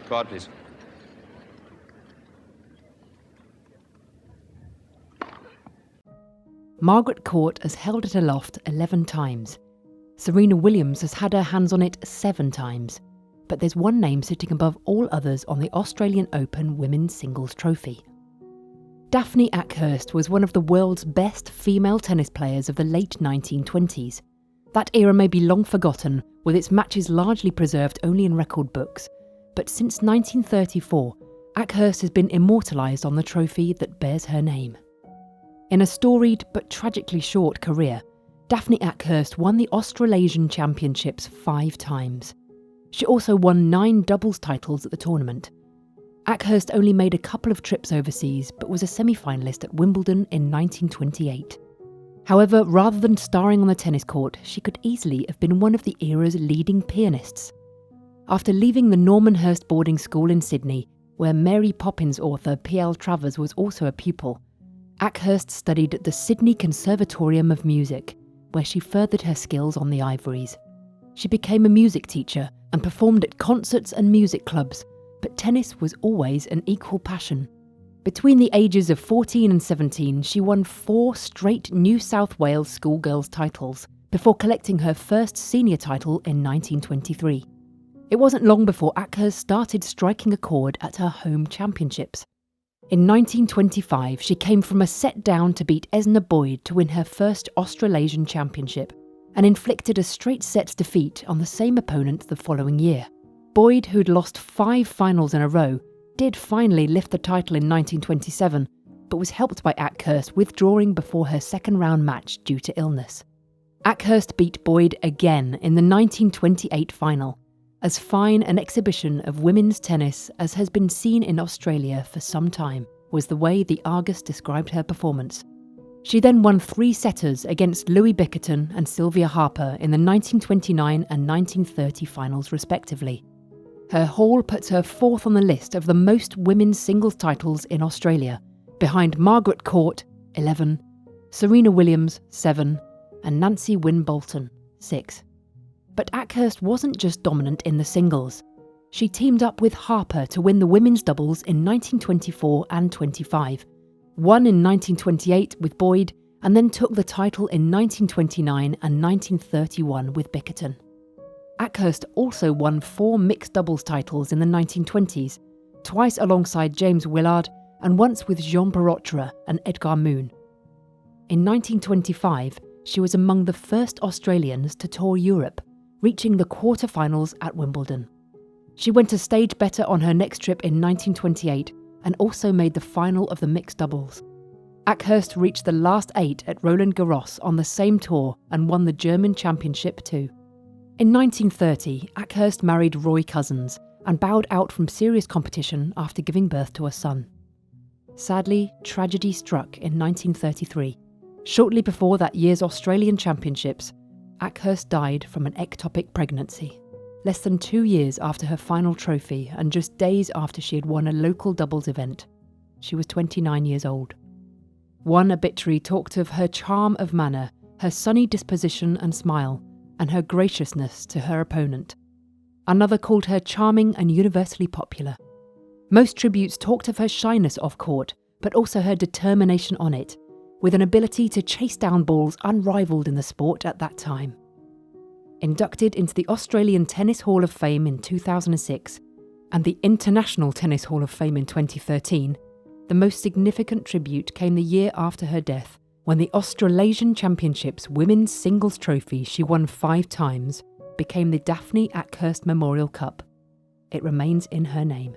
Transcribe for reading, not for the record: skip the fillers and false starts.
Card, please. Margaret Court has held it aloft 11 times. Serena Williams has had her hands on it 7 times. But there's one name sitting above all others on the Australian Open Women's Singles Trophy. Daphne Akhurst was one of the world's best female tennis players of the late 1920s. That era may be long forgotten, with its matches largely preserved only in record books, but since 1934, Akhurst has been immortalised on the trophy that bears her name. In a storied but tragically short career, Daphne Akhurst won the Australasian Championships 5 times. She also won 9 doubles titles at the tournament. Akhurst only made a couple of trips overseas, but was a semi-finalist at Wimbledon in 1928. However, rather than starring on the tennis court, she could easily have been one of the era's leading pianists. After leaving the Normanhurst boarding school in Sydney, where Mary Poppins author P.L. Travers was also a pupil, Akhurst studied at the Sydney Conservatorium of Music, where she furthered her skills on the ivories. She became a music teacher and performed at concerts and music clubs, but tennis was always an equal passion. Between the ages of 14 and 17, she won 4 straight New South Wales schoolgirls titles, before collecting her first senior title in 1923. It wasn't long before Akhurst started striking a chord at her home championships. In 1925, she came from a set down to beat Esna Boyd to win her first Australasian Championship, and inflicted a straight sets defeat on the same opponent the following year. Boyd, who'd lost 5 finals in a row, did finally lift the title in 1927, but was helped by Akhurst withdrawing before her second round match due to illness. Akhurst beat Boyd again in the 1928 final, as fine an exhibition of women's tennis as has been seen in Australia for some time, was the way the Argus described her performance. She then won 3 setters against Louis Bickerton and Sylvia Harper in the 1929 and 1930 finals respectively. Her haul puts her 4th on the list of the most women's singles titles in Australia, behind Margaret Court, 11, Serena Williams, 7, and Nancy Wynne Bolton, 6. But Akhurst wasn't just dominant in the singles. She teamed up with Harper to win the women's doubles in 1924 and 25, won in 1928 with Boyd, and then took the title in 1929 and 1931 with Bickerton. Akhurst also won 4 mixed doubles titles in the 1920s, twice alongside James Willard and once with Jean Barotra and Edgar Moon. In 1925, she was among the first Australians to tour Europe, reaching the quarter-finals at Wimbledon. She went a stage better on her next trip in 1928 and also made the final of the mixed doubles. Akhurst reached the last 8 at Roland Garros on the same tour and won the German Championship too. In 1930, Akhurst married Roy Cousins and bowed out from serious competition after giving birth to a son. Sadly, tragedy struck in 1933. Shortly before that year's Australian Championships, Akhurst died from an ectopic pregnancy, less than 2 years after her final trophy and just days after she had won a local doubles event. She was 29 years old. One obituary talked of her charm of manner, her sunny disposition and smile, and her graciousness to her opponent. Another called her charming and universally popular. Most tributes talked of her shyness off court, but also her determination on it, with an ability to chase down balls unrivaled in the sport at that time. Inducted into the Australian Tennis Hall of Fame in 2006 and the International Tennis Hall of Fame in 2013, the most significant tribute came the year after her death, when the Australasian Championships women's singles trophy she won 5 times became the Daphne Akhurst Memorial Cup. It remains in her name.